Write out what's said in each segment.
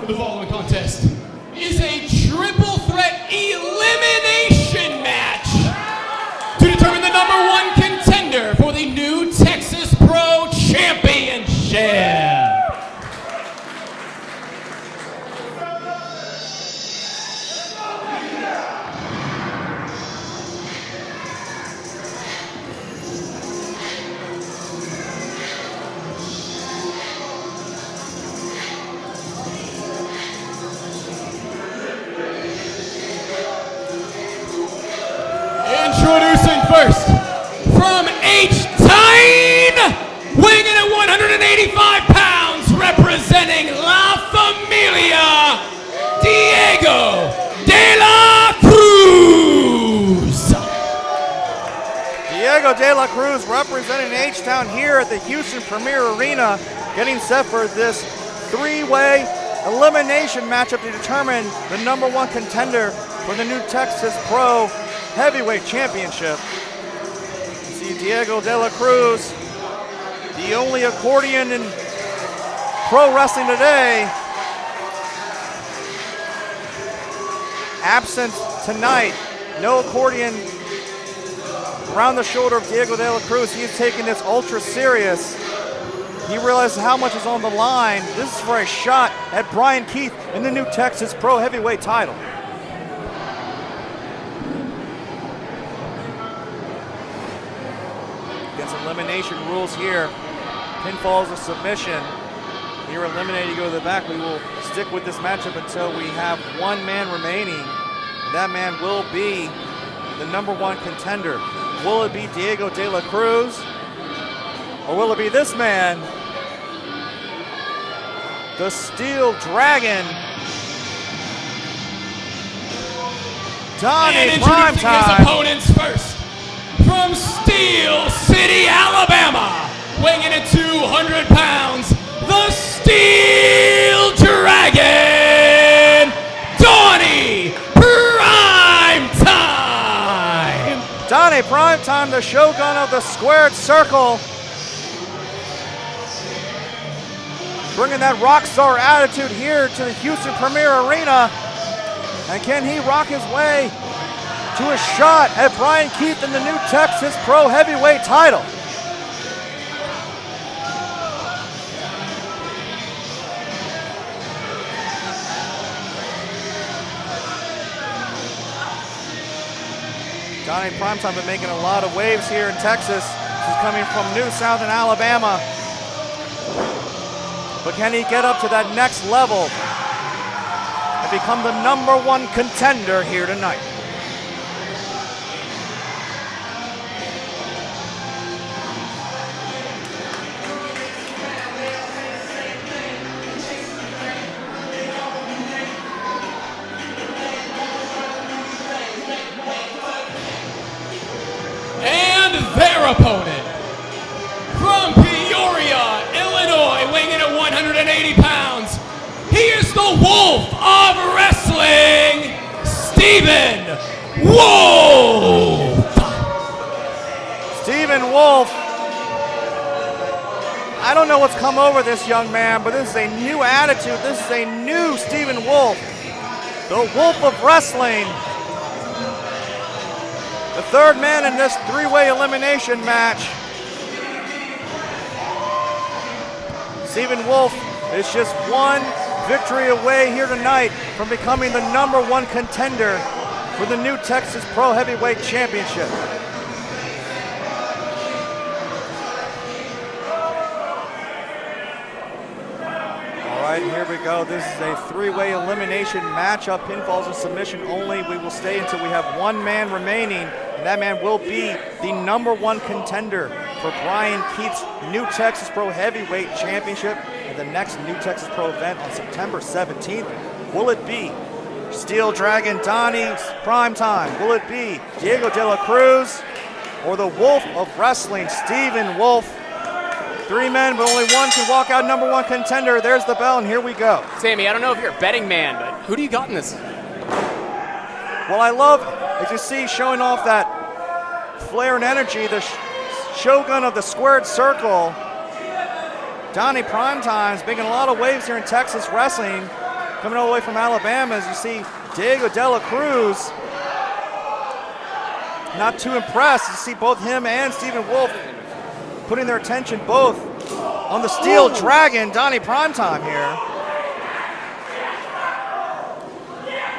The following contest is a triple threat elimination match to determine the #1 contender for the new Texas Pro Championship. Introducing first, from H-Town, weighing in at 185 pounds, representing La Familia, Diego de la Cruz. Diego de la Cruz representing H-Town here at the Houston Premier Arena, getting set for this three-way elimination matchup to determine the #1 contender for the new Texas Pro Heavyweight Championship. You see Diego de la Cruz, the only accordion in pro wrestling today, absent tonight. No accordion around the shoulder of Diego de la Cruz. He is taking this ultra serious. He realizes how much is on the line. This is for a shot at Brian Keith in the new Texas Pro Heavyweight title. Against elimination rules here, pinfalls or submission. You're eliminated, you go to the back. We will stick with this matchup until we have one man remaining. That man will be the #1 contender. Will it be Diego de la Cruz? Or will it be this man, the Steel Dragon, Donnie And introducing his Primetime. opponents first, from Steel City, Alabama, weighing in at 200 pounds, the Steel Dragon, Donnie Primetime. Donnie Primetime, the Shogun of the Squared Circle, bringing that rock star attitude here to the Houston Premier Arena. And can he rock his way to a shot at Brian Keith in the new Texas Pro Heavyweight title? Donnie Primetime been making a lot of waves here in Texas. He's coming from New Southern Alabama. But can he get up to that next level and become the #1 contender here tonight? And their opponent, from Peoria, Illinois, weighing in at 180 pounds, he is the Wolf of Wrestling, Stephen Wolf. Stephen Wolf. I don't know what's come over this young man, but this is a new attitude. This is a new Stephen Wolf, the Wolf of Wrestling. The third man in this three-way elimination match. Stephen Wolf is just one victory away here tonight from becoming the #1 contender for the new Texas Pro Heavyweight Championship. All right, here we go. This is a three-way elimination matchup, pinfalls and submission only. We will stay until we have one man remaining, and that man will be the #1 contender for Brian Keith's new Texas Pro Heavyweight Championship at the next New Texas Pro event on September 17th. Will it be Steel Dragon Donnie Primetime? Will it be Diego de la Cruz? Or the Wolf of Wrestling, Stephen Wolf? Three men, but only one can walk out #1 contender. There's the bell, and here we go. Sammy, I don't know if you're a betting man, but who do you got in this? Well, I love, as you see, showing off that flair and energy, the Shogun of the Squared Circle, Donnie Primetime's making a lot of waves here in Texas wrestling. coming all the way from Alabama, as you see Diego de la Cruz. Not too impressed. You see both him and Stephen Wolf putting their attention both on the Steel Dragon, Donnie Primetime here.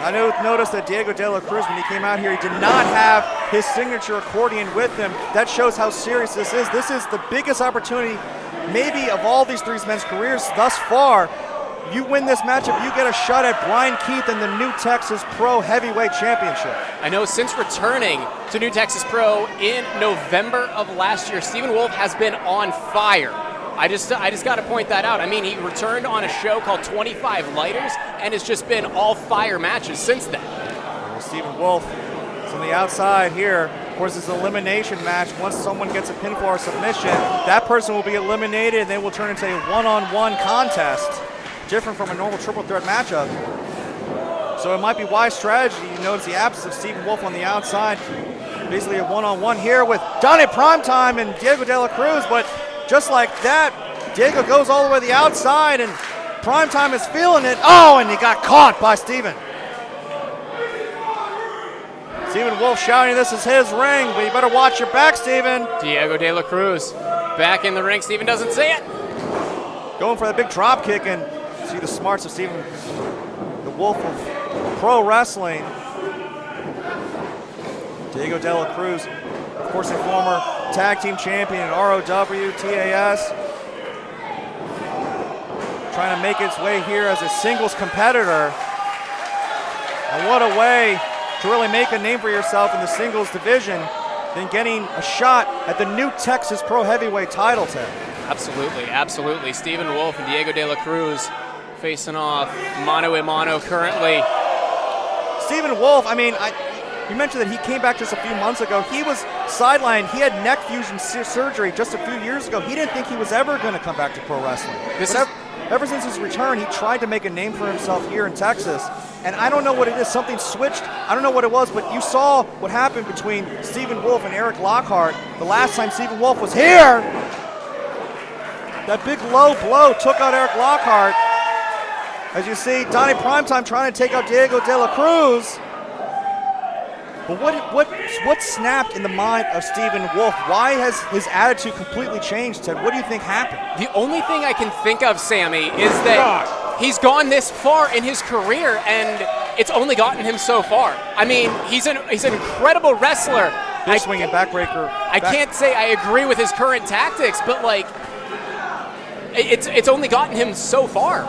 I noticed that Diego de la Cruz, when he came out here, he did not have his signature accordion with him. That shows how serious this is. This is the biggest opportunity, maybe, of all these three men's careers thus far. You win this matchup, you get a shot at Brian Keith and the New Texas Pro Heavyweight Championship. I know since returning to New Texas Pro in November of last year, Stephen Wolf has been on fire. I just got to point that out. I mean, he returned on a show called 25 Lighters and has just been all fire matches since then. Well, Stephen Wolf is on the outside here. Of course, it's an elimination match. Once someone gets a pinfall or submission, that person will be eliminated and they will turn into a one-on-one contest, different from a normal triple threat matchup. So it might be wise strategy. You notice the absence of Stephen Wolf on the outside. Basically a one-on-one here with Donnie Primetime and Diego de la Cruz, but just like that, Diego goes all the way to the outside and Primetime is feeling it. Oh, and he got caught by Stephen. Stephen Wolf shouting this is his ring, but you better watch your back, Stephen. Diego de la Cruz back in the ring. Stephen doesn't say it. Going for that big drop kick, and see the smarts of Stephen, the Wolf of pro wrestling. Diego de la Cruz, of course, a former tag team champion in ROW, TAS. Trying to make its way here as a singles competitor. And what a way to really make a name for yourself in the singles division than getting a shot at the New Texas Pro Heavyweight title tag. Absolutely, absolutely. Stephen Wolf and Diego de la Cruz facing off mano a mano currently. Stephen Wolf, I mean, you mentioned that he came back just a few months ago. He was sidelined. He had neck fusion surgery just a few years ago. He didn't think he was ever going to come back to pro wrestling. Ever since his return, he tried to make a name for himself here in Texas. And I don't know what it is. Something switched. I don't know what it was, but you saw what happened between Stephen Wolf and Eric Lockhart the last time Stephen Wolf was here. That big low blow took out Eric Lockhart. As you see, Donnie Primetime trying to take out Diego de la Cruz. But what snapped in the mind of Stephen Wolf? Why has his attitude completely changed, Ted? What do you think happened? The only thing I can think of, Sammy, is that he's gone this far in his career and it's only gotten him so far. I mean, he's an incredible wrestler. Big swing and backbreaker. I can't say I agree with his current tactics, but like, it's only gotten him so far.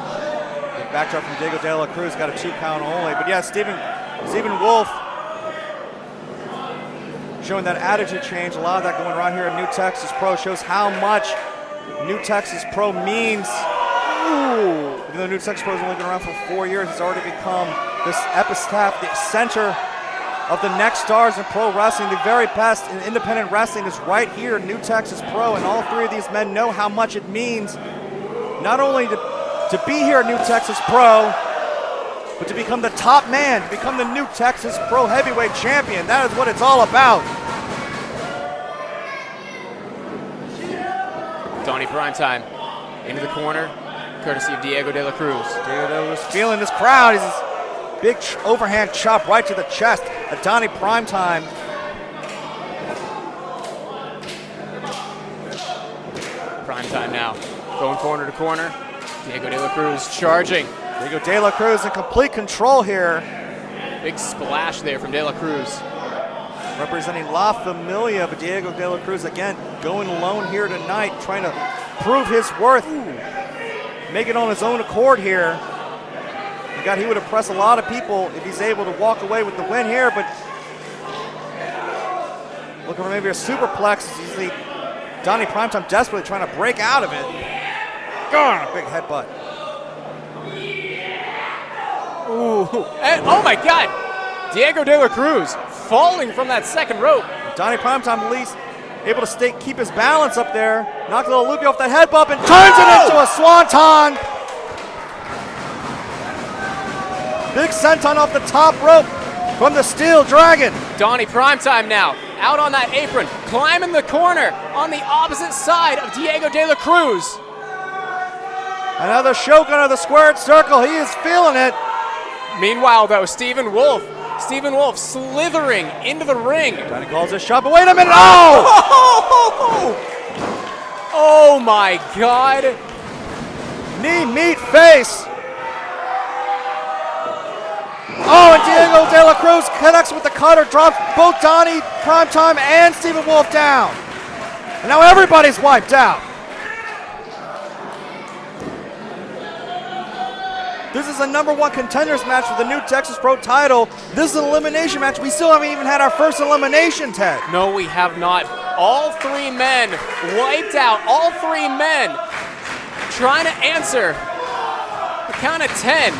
Backdrop from Diego de la Cruz, got a 2 count only. But yeah, Stephen Wolf showing that attitude change. A lot of that going around here at New Texas Pro shows how much New Texas Pro means. Ooh. Even though New Texas Pro has only been around for 4 years, it's already become this epitaph, the center of the next stars in pro wrestling. The very best in independent wrestling is right here in New Texas Pro, and all three of these men know how much it means not only to be here at New Texas Pro, but to become the top man, to become the New Texas Pro Heavyweight Champion. That is what it's all about. Donnie Primetime into the corner, courtesy of Diego de la Cruz. Diego was feeling this crowd. He's this big overhand chop right to the chest at Donnie Primetime. Primetime now, going corner to corner. Diego de la Cruz charging. Diego de la Cruz in complete control here. Big splash there from de la Cruz. Representing La Familia, but Diego de la Cruz again going alone here tonight, trying to prove his worth. Make it on his own accord here. He would impress a lot of people if he's able to walk away with the win here, but looking for maybe a superplex. You see Donnie Primetime desperately trying to break out of it. Big headbutt. Ooh. And, oh my God! Diego de la Cruz falling from that second rope. Donnie Primetime at least able to keep his balance up there. Knocked a little loopy off that head bump and turns it into a swanton. Big senton off the top rope from the Steel Dragon. Donnie Primetime now out on that apron, climbing the corner on the opposite side of Diego de la Cruz. Another Shogun of the squared circle. He is feeling it. Meanwhile, though, Stephen Wolf slithering into the ring. Donnie calls his shot, but wait a minute. Oh! Oh my God. Knee, meet, face. Oh, and Diego De La Cruz connects with the cutter, drops both Donnie, Primetime, and Stephen Wolf down. And now everybody's wiped out. This is a #1 contenders match for the new Texas Pro title. This is an elimination match. We still haven't even had our first elimination, Ted. No, we have not. All 3 men wiped out. All 3 men trying to answer the count of 10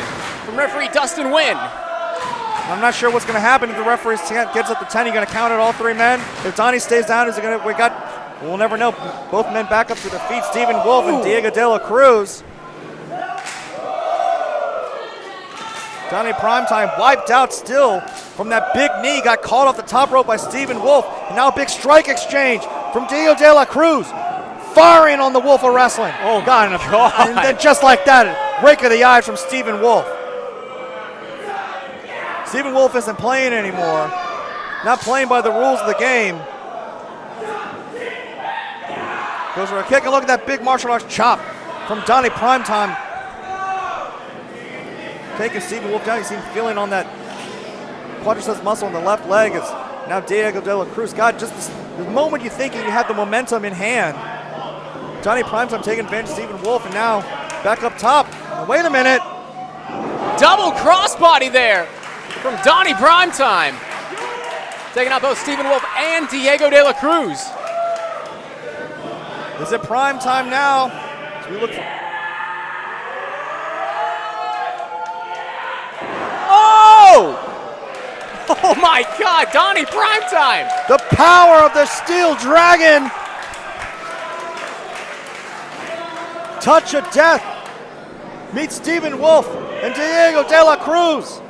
from referee Dustin Wynn. I'm not sure what's going to happen if the referee gets up to 10. You're going to count it all 3 men. If Donnie stays down, is it going to? We'll never know. Both men back up to their feet. Stephen Wolf and Diego De La Cruz. Donnie Primetime wiped out still from that big knee. Got caught off the top rope by Stephen Wolf. And now a big strike exchange from Diego De La Cruz. Firing on the Wolf of Wrestling. Oh, God. And then just like that, rake of the eye from Stephen Wolf. Stephen Wolf isn't playing anymore. Not playing by the rules of the game. Goes for a kick, and look at that big martial arts chop from Donnie Primetime. Taking Stephen Wolf down. You see him feeling on that quadriceps muscle on the left leg. Is now Diego De La Cruz. God, just the moment you think you have the momentum in hand. Donnie Primetime taking advantage of Stephen Wolf, and now back up top. And wait a minute. Double crossbody there from Donnie Primetime. Taking out both Stephen Wolf and Diego De La Cruz. Is it Primetime now? As we look for Oh my God, Donnie Primetime! the power of the Steel Dragon. Touch of death. Meet Stephen Wolf and Diego De La Cruz.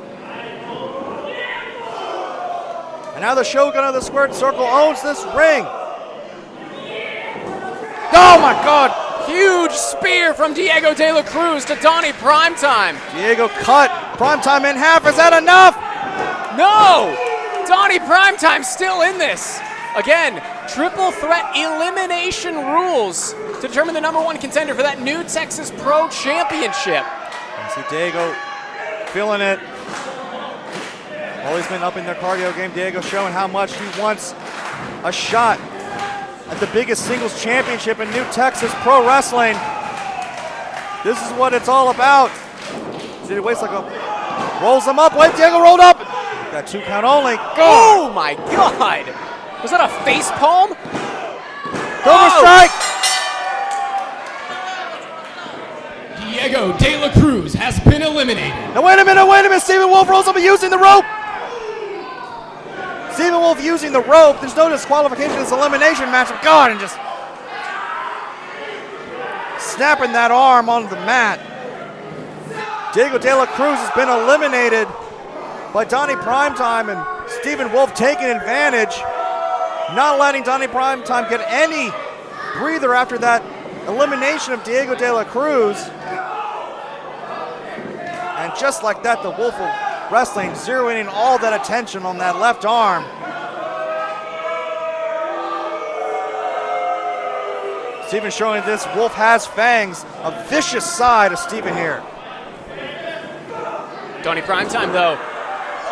And now the Shogun of the Squared Circle owns this ring. Oh my God! Huge spear from Diego De La Cruz to Donnie Primetime. Diego cut Primetime in half. Is that enough? No! Donnie Primetime still in this. Again, triple threat elimination rules to determine the #1 contender for that new Texas Pro Championship. I see Diego feeling it. Always been up in their cardio game. Diego showing how much he wants a shot at the biggest singles championship in New Texas Pro Wrestling. This is what it's all about. See, he waits like a, rolls him up. Wait, Diego rolled up. Got 2 count only. Go. Oh my God! Was that a face palm? Double strike. Diego De La Cruz has been eliminated. Now wait a minute. Stephen Wolf rolls up and using the rope. Stephen Wolf using the rope. There's no disqualification in this elimination match. God, and just snapping that arm onto the mat. Diego De La Cruz has been eliminated by Donnie Primetime, and Stephen Wolf taking advantage, not letting Donnie Primetime get any breather after that elimination of Diego De La Cruz. And just like that, the Wolf of Wrestling zeroing in all that attention on that left arm. Stephen showing this Wolf has fangs, a vicious side of Stephen here. Donnie Primetime, though.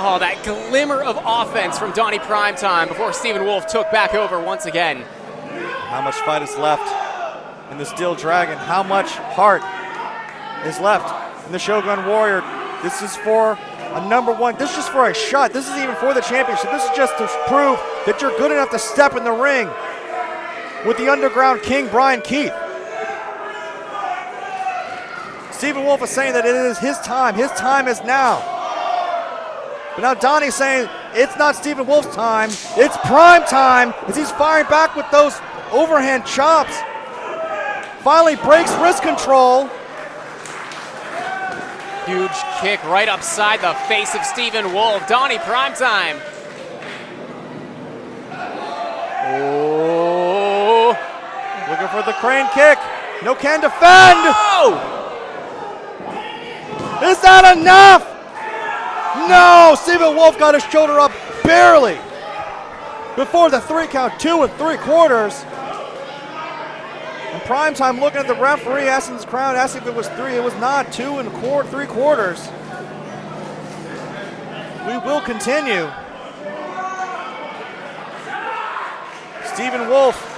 Oh, that glimmer of offense from Donnie Primetime before Stephen Wolf took back over once again. How much fight is left in the Steel Dragon? How much heart is left in the Shogun Warrior? This is for a #1. This is just for a shot. This isn't even for the championship. This is just to prove that you're good enough to step in the ring with the Underground King, Brian Keith. Stephen Wolf is saying that it is his time. His time is now. But now Donnie's saying it's not Stephen Wolf's time. It's Prime time as he's firing back with those overhand chops. Finally breaks wrist control. Huge kick right upside the face of Stephen Wolf. Donnie Primetime. Oh, looking for the crane kick. No can defend. Oh! Is that enough? No, Stephen Wolf got his shoulder up barely before the 3 count, 2 3/4. And Primetime looking at the referee, asking the crowd, asking if it was 3. It was not 2 3/4. We will continue. Stephen Wolf.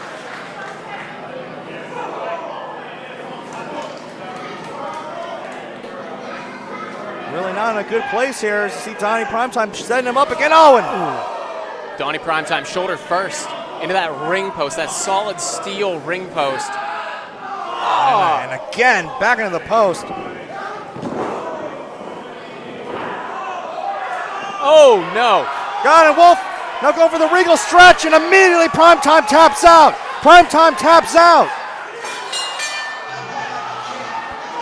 Really not in a good place here. See Donnie Primetime setting him up again. Oh, and Donnie Primetime shoulder first into that ring post, that solid steel ring post. and again, back into the post. Oh, no. Got it, Wolf. Now going for the Regal stretch, and immediately Primetime taps out. Primetime taps out.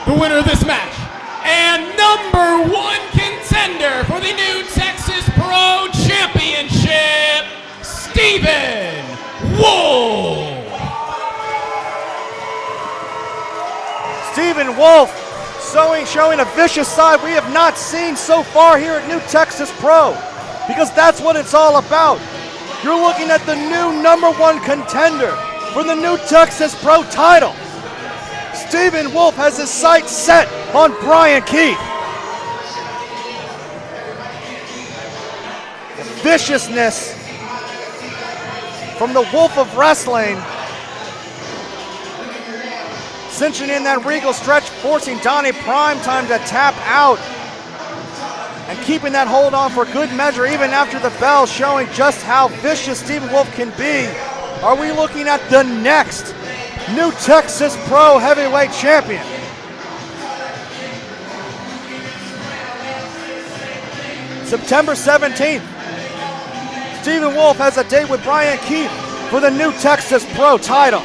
The winner of this match and #1 contender for the new Texas Pro Championship, Stephen Wolf. Stephen Wolf showing a vicious side we have not seen so far here at New Texas Pro, because that's what it's all about. You're looking at the new #1 contender for the New Texas Pro title. Stephen Wolf has his sights set on Brian Keith. The viciousness from the Wolf of Wrestling. Cinching in that Regal stretch, forcing Donnie Primetime to tap out. And keeping that hold on for good measure even after the bell, showing just how vicious Stephen Wolf can be. Are we looking at the next New Texas Pro Heavyweight Champion? September 17th, Stephen Wolf has a date with Brian Keith for the New Texas Pro title.